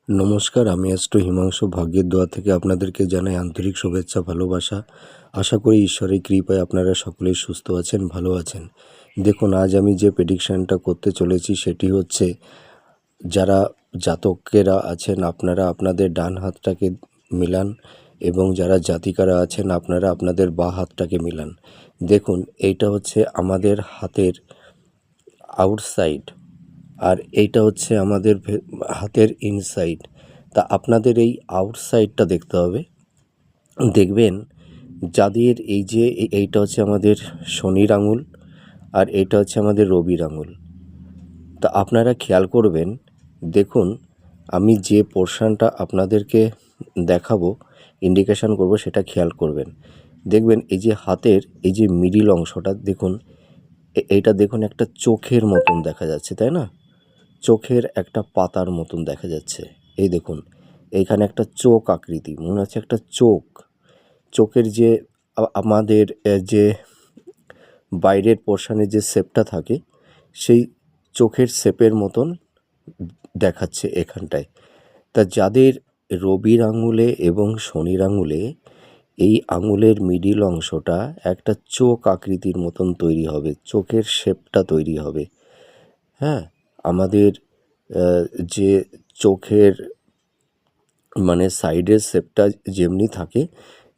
নমস্কার, আমি অ্যাস্ট্রো হিমাংশু ভাগ্যের দোয়া থেকে আপনাদেরকে জানাই আন্তরিক শুভেচ্ছা, ভালোবাসা। আশা করি ঈশ্বরের কৃপায় আপনারা সকলেই সুস্থ আছেন, ভালো আছেন। দেখুন, আজ আমি যে প্রেডিকশানটা করতে চলেছি সেটি হচ্ছে, যারা জাতকেরা আছেন আপনারা আপনাদের ডান হাতটাকে মিলান, এবং যারা জাতিকারা আছেন আপনারা আপনাদের বাঁ হাতটাকে মিলান। দেখুন, এইটা হচ্ছে আমাদের হাতের আউটসাইড, আর এইটা হচ্ছে আমাদের হাতের ইনসাইড। তা আপনাদের এই আউটসাইডটা দেখতে হবে। দেখবেন যাদের এইটা হচ্ছে আমাদের শনির আঙুল, আর এটা হচ্ছে আমাদের রবির আঙুল। তা আপনারা খেয়াল করবেন, দেখুন আমি যে পোর্শনটা আপনাদেরকে দেখাবো, ইন্ডিকেশান করব, সেটা খেয়াল করবেন। দেখবেন এই যে হাতের এই যে মিডিল অংশটা দেখুন, এইটা দেখুন একটা চোখের মতন দেখা যাচ্ছে, তাই না? চোখের একটা পাতার মতন দেখা যাচ্ছে। এই দেখুন, এইখানে একটা চোখ আকৃতি, মনে হচ্ছে একটা চোখ। চোখের যে আমাদের যে বাইরের পোর্শনে যে শেপটা থাকে, সেই চোখের শেপের মতন দেখাচ্ছে এখানটায়। তা যাদের রবির আঙুলে এবং শনির আঙুলে এই আঙুলের মিডিল অংশটা একটা চোখ আকৃতির মতন তৈরি হবে, চোখের শেপটা তৈরি হবে। হ্যাঁ, আমাদের যে চোখের মানে সাইডের শেপটা যেমনি থাকে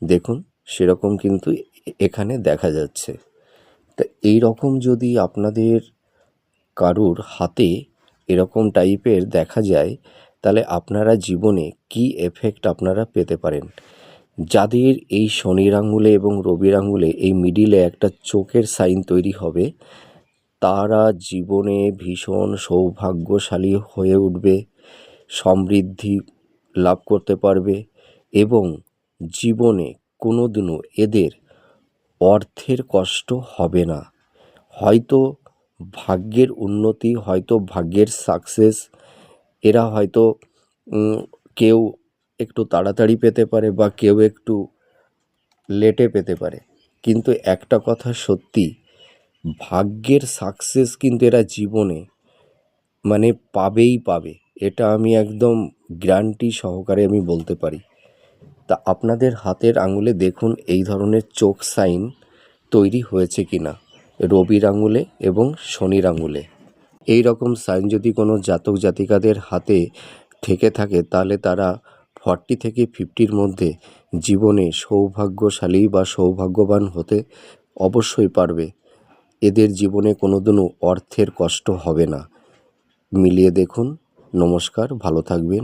দেখুন, সেরকম কিন্তু এখানে দেখা যাচ্ছে। তা এই রকম যদি আপনাদের কারুর হাতে এরকম টাইপের দেখা যায়, তাহলে আপনারা জীবনে কি এফেক্ট আপনারা পেতে পারেন। যাদের এই শনির আঙুলে এবং রবির আঙুলে এই মিডিলে একটা চোখের সাইন তৈরি হবে, তারা জীবনে ভীষণ সৌভাগ্যশালী হয়ে উঠবে, সমৃদ্ধি লাভ করতে পারবে, এবং জীবনে কোনো দিনও এদের অর্থের কষ্ট হবে না। হয়তো ভাগ্যের উন্নতি, হয়তো ভাগ্যের সাকসেস এরা হয়তো কেউ একটু তাড়াতাড়ি পেতে পারে বা কেউ একটু লেটে পেতে পারে, কিন্তু একটা কথা সত্যি, ভাগ্যের সাকসেস কিন্তু এরা জীবনে মানে পাবেই পাবে। এটা আমি একদম গ্যারান্টি সহকারে আমি বলতে পারি। তা আপনাদের হাতের আঙুলে দেখুন এই ধরনের চোখ সাইন তৈরি হয়েছে কিনা, রবির আঙুলে এবং শনির আঙুলে। এই রকম সাইন যদি কোনো জাতক জাতিকাদের হাতে থেকে থাকে, তাহলে তারা 40 থেকে 50-র মধ্যে জীবনে সৌভাগ্যশালী বা সৌভাগ্যবান হতে অবশ্যই পারবে। এদের জীবনে কোনোদিনও অর্থের কষ্ট হবে না। মিলিয়ে দেখুন। নমস্কার, ভালো থাকবেন।